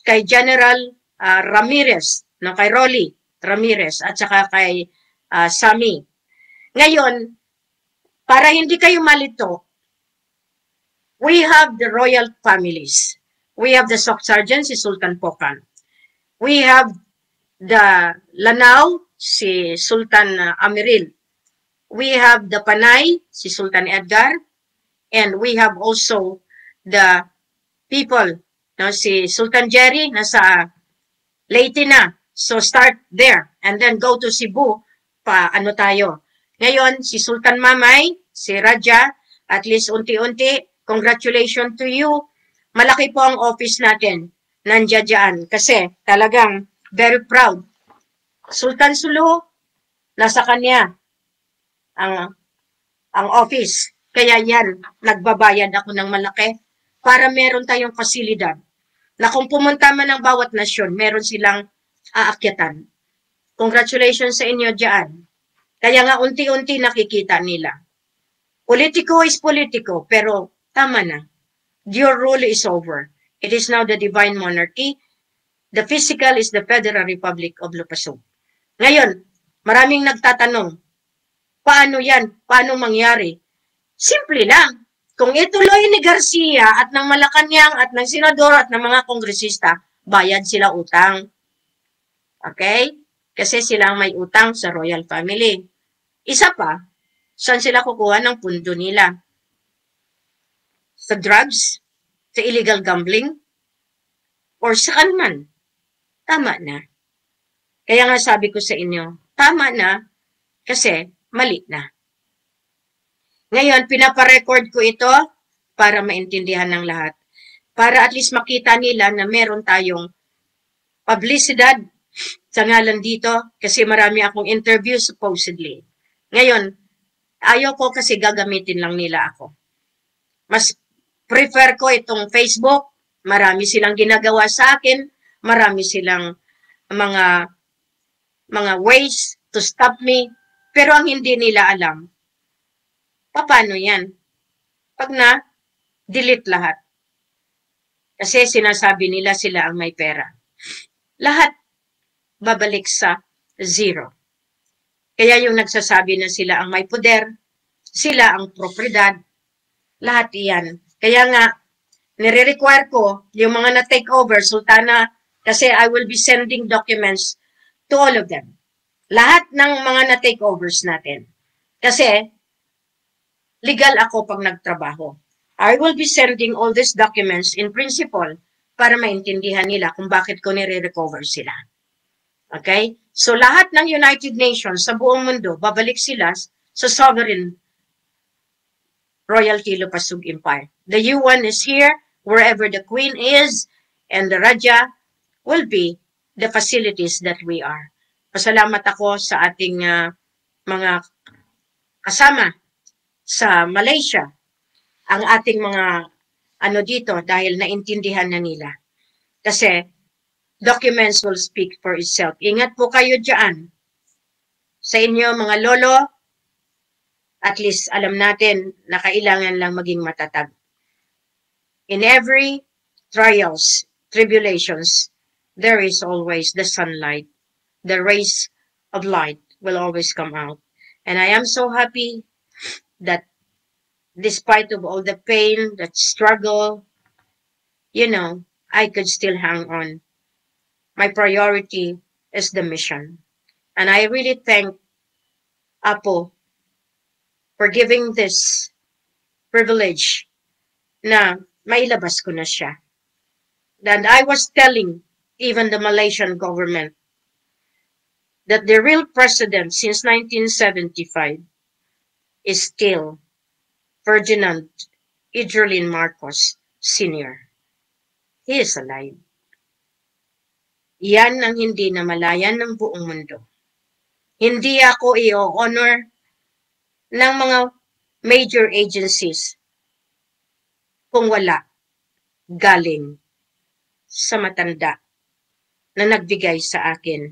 kay General Ramirez, kay Rolly Ramirez, at saka kay Sami. Ngayon, para hindi kayo malito, we have the royal families. We have the Soc Sergeant, si Sultan Pocan. We have the Lanao, si Sultan Amiril. We have the Panay, si Sultan Edgar. And we have also the people, si Sultan Jerry, nasa Leyte na. So start there and then go to Cebu, tayo. Ngayon, si Sultan Mamay, si Raja, at least unti-unti, congratulations to you. Malaki po ang office natin. Nandiyan kasi talagang very proud. Sultan Sulu, nasa kanya ang office. Kaya yan, nagbabayad ako ng malaki para meron tayong pasilidad na kung pumunta man ang bawat nasyon, meron silang aakyatan. Congratulations sa inyo dyan. Kaya nga unti-unti nakikita nila. Politiko is politiko, pero tama na. Your rule is over. It is now the divine monarchy. The physical is the Federal Republic of Lupasug. Ngayon, maraming nagtatanong, paano yan? Paano mangyari? Simple lang. Kung ituloy ni Garcia at ng Malacanang at ng Senador at ng mga kongresista, bayad sila utang. Okay? Kasi sila ang may utang sa royal family. Isa pa, Saan sila kukuha ng pundo nila? Sa drugs? Sa illegal gambling? Or sa kanman? Tama na. Kaya nga sabi ko sa inyo, tama na kasi mali na. Ngayon, pinaparecord ko ito para maintindihan ng lahat. Para at least makita nila na meron tayong publicidad sa ngalan dito kasi marami akong interview supposedly. Ngayon, ayaw ko kasi gagamitin lang nila ako. Mas prefer ko itong Facebook. Marami silang ginagawa sa akin. Marami silang mga ways to stop me. Pero ang hindi nila alam, paano yan? Pag delete lahat. Kasi sinasabi nila sila ang may pera. Lahat babalik sa zero. Kaya yung nagsasabi na sila ang may poder, sila ang propriedad, lahat iyan. Kaya nga, nire-require ko yung mga na-take over, Sultana, kasi I will be sending documents to all of them. Lahat ng mga na-take overs natin. Kasi, legal ako pag nagtrabaho. I will be sending all these documents in principle para maintindihan nila kung bakit ko nire-recover sila. Okay? So, lahat ng United Nations sa buong mundo, babalik sila sa sovereign Royalty Lupasug Empire. The UN is here, wherever the Queen is, and the Raja will be the facilities that we are. Pasalamat ako sa ating mga kasama sa Malaysia, ang ating mga dito dahil naintindihan na nila. Kasi documents will speak for itself. Ingat po kayo dyan. Sa inyo mga lolo, at least alam natin na kailangan lang maging matatag. In every trials, tribulations, there is always the sunlight. The rays of light will always come out. And I am so happy that despite of all the pain, that struggle, I could still hang on. My priority is the mission. And I really thank Apo for giving this privilege na mailabas ko na siya. And I was telling even the Malaysian government that the real president since 1975 is still Ferdinand Idrolin Marcos Sr. He is alive. Yan ang hindi namalayan ng buong mundo. Hindi ako i-honor ng mga major agencies kung wala galing sa matanda na nagbigay sa akin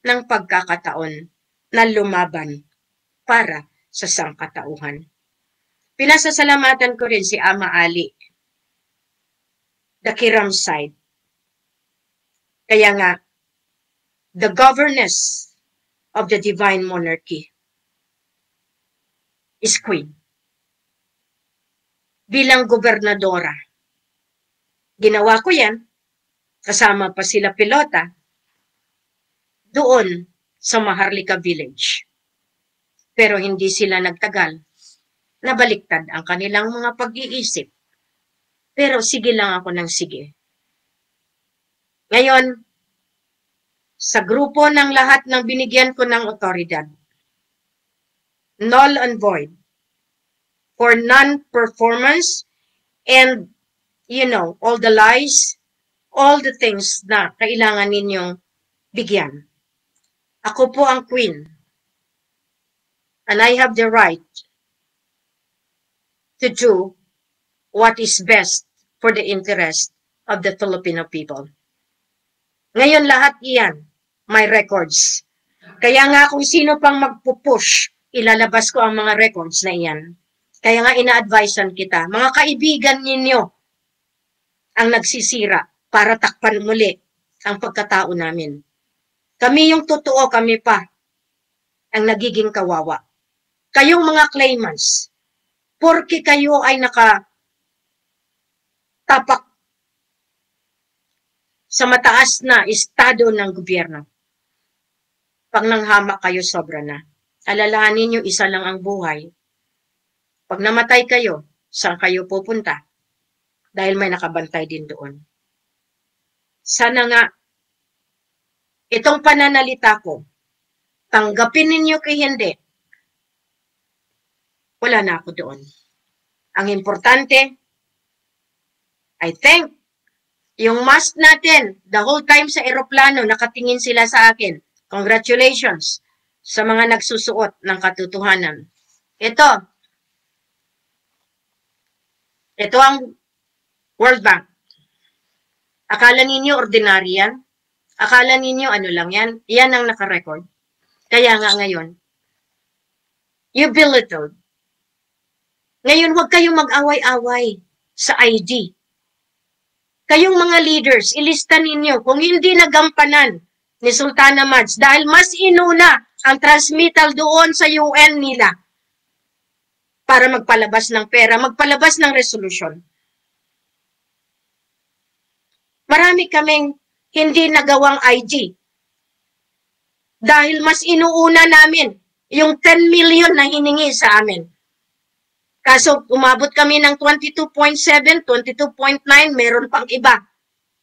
ng pagkakataon na lumaban para sa sangkatauhan. Pinasasalamatan ko rin si Ama Ali, the Kiram side. Kaya nga, the governess of the divine monarchy is Queen. Bilang gobernadora, ginawa ko yan, kasama pa sila pilota, doon sa Maharlika Village. Pero hindi sila nagtagal. Nabaliktad ang kanilang mga pag-iisip. Pero sige lang ako ng sige. Ngayon, sa grupo ng lahat ng binigyan ko ng otoridad, null and void for non-performance and, all the lies, all the things na kailangan ninyong bigyan. Ako po ang queen. And I have the right to do what is best for the interest of the Filipino people. Ngayon lahat iyan, my records. Kaya nga kung sino pang magpupush, ilalabas ko ang mga records na iyan. Kaya nga ina-advisean kita, mga kaibigan ninyo ang nagsisira para takpan muli ang pagkatao namin. Kami yung totoo, kami pa ang nagiging kawawa. Kayong mga claimants, porke kayo ay nakatapak sa mataas na estado ng gobyerno. Pag nanghamak kayo, sobra na. Alalahanin nyo, isa lang ang buhay. Pag namatay kayo, saan kayo pupunta? Dahil may nakabantay din doon. Sana nga, itong pananalita ko, tanggapin ninyo kay hindi, wala na ako doon. Ang importante, I think, yung mask natin, the whole time sa eroplano, nakatingin sila sa akin. Congratulations sa mga nagsusuot ng katotohanan. Ito ang World Bank. Akala ninyo ordinary yan? Akala ninyo ano lang yan? Yan ang nakarecord. Kaya nga ngayon, you belittled. Ngayon, huwag kayong mag-away-away sa ID. Kayong mga leaders, ilista ninyo kung hindi nagampanan ni Sultana Mads dahil mas inuna ang transmittal doon sa UN nila para magpalabas ng pera, magpalabas ng resolusyon. Marami kaming hindi nagawang IG dahil mas inuuna namin yung 10 million na hiningi sa amin. Kaso umabot kami ng 22.7, 22.9, meron pang iba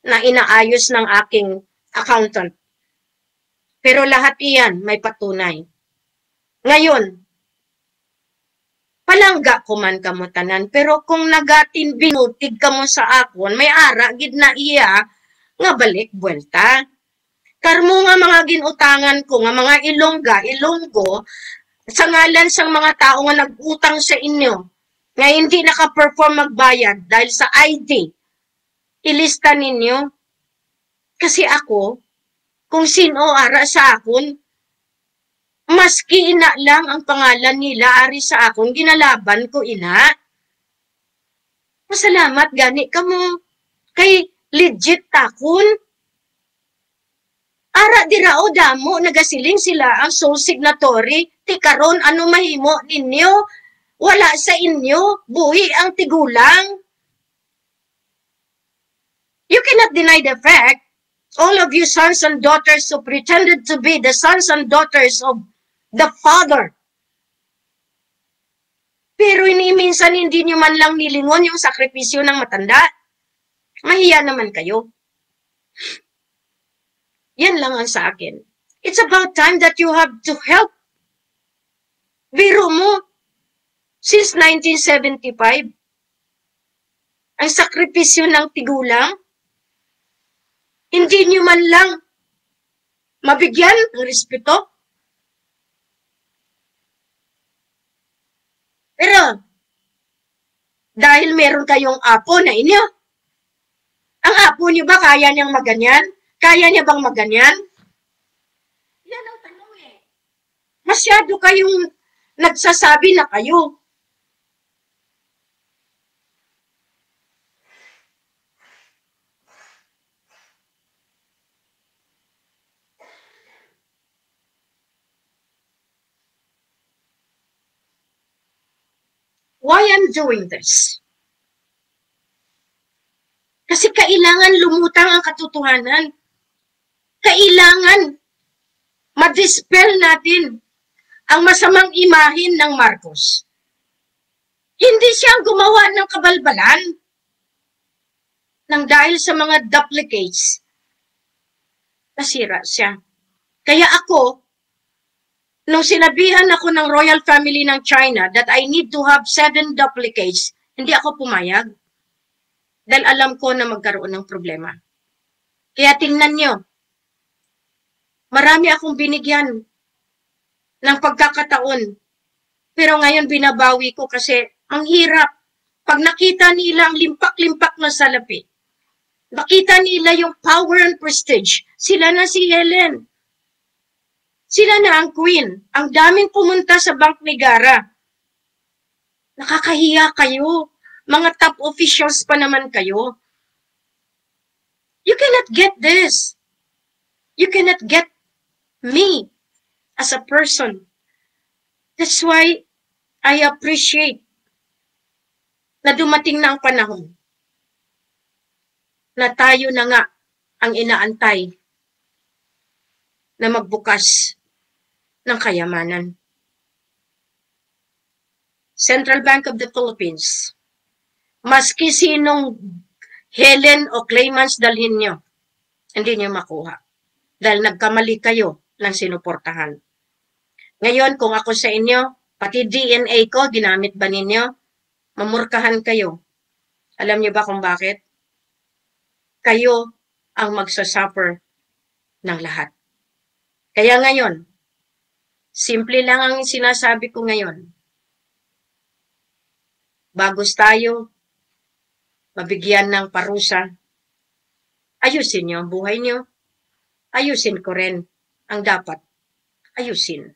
na inaayos ng aking accountant. Pero lahat iyan may patunay. Ngayon, palangga ko man kamutanan, pero kung nagatin binutig ka mo sa akon, may ara, gid na iya, nga balik, buwelta. Karmo nga mga ginutangan ko, nga mga ilonggo, sa ngalan sang mga tao nga nag-utang sa inyo, nga hindi naka-perform magbayad dahil sa ID, ilista ninyo. Kasi ako, kung sino ara sa akon, maski ina lang ang pangalan nila ari sa akon, ginalaban ko ina. Masalamat gani ka mo. Kay legit takon. Ara dirao damo, nagasiling sila ang sole signatory. Ti karon ano mahimo ninyo? Wala sa inyo. Buhi ang tigulang. You cannot deny the fact, all of you sons and daughters who pretended to be the sons and daughters of the Father. Pero minsan hindi nyo man lang nilingon yung sakripisyo ng matanda. Mahiya naman kayo. Yan lang ang sa akin. It's about time that you have to help. Biro mo, since 1975, ang sakripisyo ng tigulang, hindi nyo man lang mabigyan ng respeto. Pero, dahil meron kayong apo na inyo, ang apo niyo ba kaya niyang maganyan? Kaya niya bang maganyan? Yan ang tanong eh. Masyado kayong nagsasabi na kayo. Why I'm doing this? Kasi kailangan lumutang ang katotohanan. Kailangan ma-dispel natin ang masamang imahin ng Marcos. Hindi siyang gumawa ng kabalbalan nang dahil sa mga duplicates. Nasira siya. Kaya ako, nung sinabihan ako ng royal family ng China that I need to have 7 duplicates, hindi ako pumayag. Dahil alam ko na magkaroon ng problema. Kaya tingnan nyo, marami akong binigyan ng pagkakataon. Pero ngayon binabawi ko kasi ang hirap. Pag nakita nila ang limpak-limpak na salapi, nakita nila yung power and prestige, sila na si Helen. Sila na ang queen. Ang daming pumunta sa Bank Negara. Nakakahiya kayo. Mga top officials pa naman kayo. You cannot get this. You cannot get me as a person. That's why I appreciate na dumating na ang panahon na tayo na nga ang inaantay na magbukas ng kayamanan. Central Bank of the Philippines, maski sinong Helen o claimants dalhin nyo, hindi nyo makuha. Dahil nagkamali kayo ng sinuportahan. Ngayon, kung ako sa inyo, pati DNA ko, ginamit ba ninyo? Mamurkahan kayo. Alam niyo ba kung bakit? Kayo ang magsasuffer ng lahat. Kaya ngayon, simple lang ang sinasabi ko ngayon. Bagos tayo mabigyan ng parusa, ayusin niyo ang buhay niyo. Ayusin ko rin ang dapat ayusin.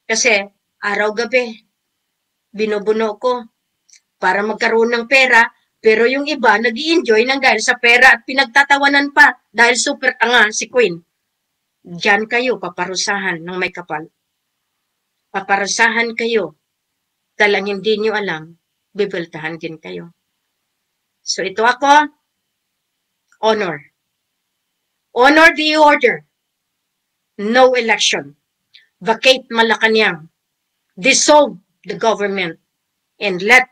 Kasi araw-gabi, binubuno ko para magkaroon ng pera, pero yung iba nag-i-enjoy ng dahil sa pera at pinagtatawanan pa dahil super tanga si Queen. Diyan kayo paparusahan ng may kapal. Paparusahan kayo dahil hindi nyo alam, bibeltahan din kayo. So ito ako, honor. Honor the order. No election. Vacate Malacanang. Dissolve the government. And let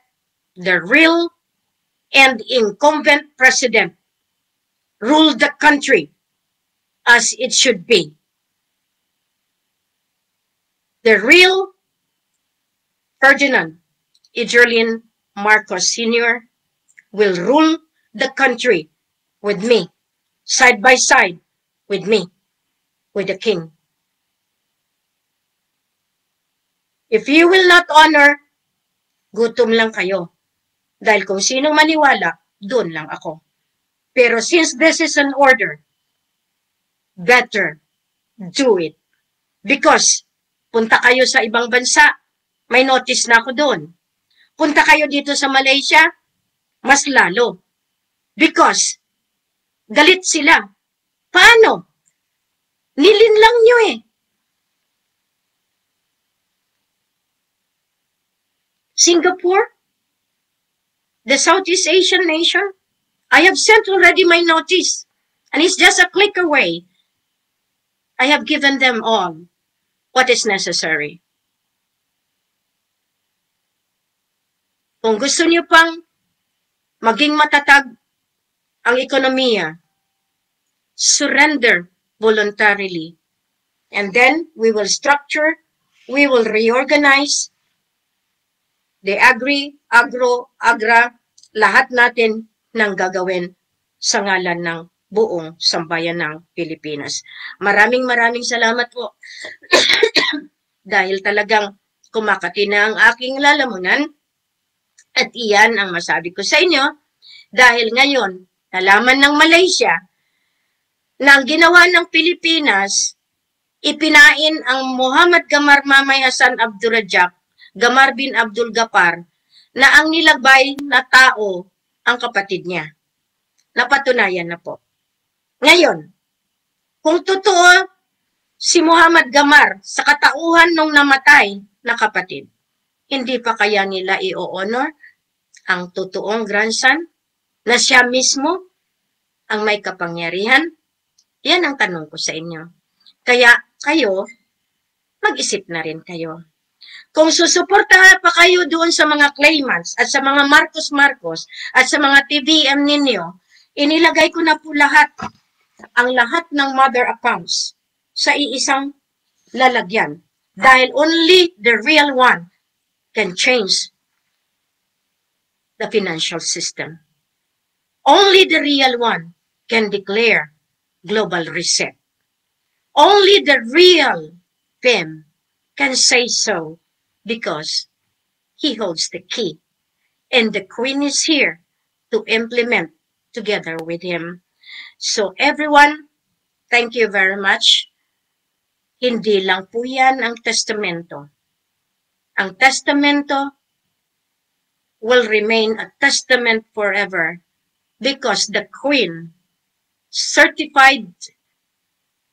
the real and incumbent president rule the country as it should be. The real Ferdinand Idrolin Marcos Sr. will rule the country with me, side by side with me, with the king. If you will not honor, gutom lang kayo. Dahil kung sinong maniwala, doon lang ako. Pero since this is an order, better do it. Because punta kayo sa ibang bansa, may notice na ako doon. Punta kayo dito sa Malaysia, mas lalo. Because galit sila. Paano? Nilinlang nyo eh. Singapore, the Southeast Asian nation, I have sent already my notice. And it's just a click away. I have given them all what is necessary. Kung gusto niyo pang maging matatag ang ekonomiya, surrender voluntarily. And then we will structure, we will reorganize the agra, lahat natin ng gagawin sa ngalan ng buong sambayan ng Pilipinas. Maraming salamat po. Dahil talagang kumakati na ang aking lalamunan. At iyan ang masabi ko sa inyo. Dahil ngayon, nalaman ng Malaysia na ang ginawa ng Pilipinas, ipinain ang Muhammad Gamar Mamay Hasan Abdul Rajak, Gamar bin Abdul Gapar, na ang nilabay na tao ang kapatid niya. Napatunayan na po. Ngayon, kung totoo si Muhammad Gamar sa katauhan nung namatay na kapatid, hindi pa kaya nila i-honor ang totoong grandson na siya mismo ang may kapangyarihan? Yan ang tanong ko sa inyo. Kaya kayo, mag-isip na rin kayo. Kung susuportahan pa kayo doon sa mga claimants at sa mga Marcos at sa mga TVM ninyo, inilagay ko na po lahat, ang lahat ng mother accounts sa iisang lalagyan. Dahil only the real one can change the financial system. Only the real one can declare global reset. Only the real PIM can say so because he holds the key. And the Queen is here to implement together with him. So everyone, thank you very much. Hindi lang po yan ang testamento. Ang testamento will remain a testament forever because the Queen certified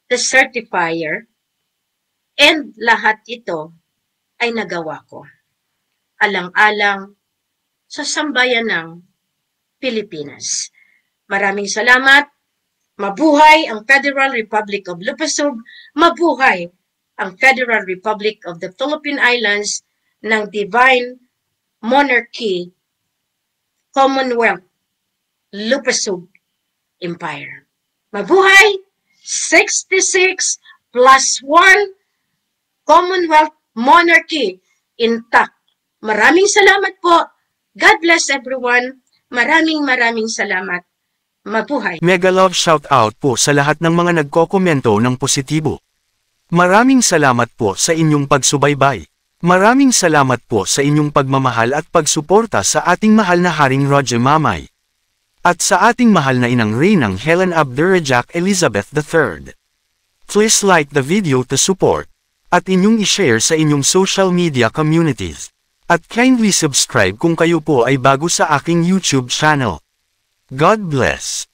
the certifier and lahat ito ay nagawa ko. Alang-alang sa sambayan ng Pilipinas. Maraming salamat. Mabuhay ang Federal Republic of Lupasug. Mabuhay ang Federal Republic of the Philippine Islands ng Divine monarchy, Commonwealth, Lupasug Empire. Mabuhay! 66 plus 1 Commonwealth monarchy intact. Maraming salamat po. God bless everyone. Maraming salamat. Mabuhay. Mega love shout out po sa lahat ng mga nagkokomento ng positibo. Maraming salamat po sa inyong pagsubaybay. Maraming salamat po sa inyong pagmamahal at pagsuporta sa ating mahal na Haring Roger Mamay. At sa ating mahal na inang Reynang Helen Abdurrahman Elizabeth III. Please like the video to support, at inyong i-share sa inyong social media communities. At kindly subscribe kung kayo po ay bago sa aking YouTube channel. God bless.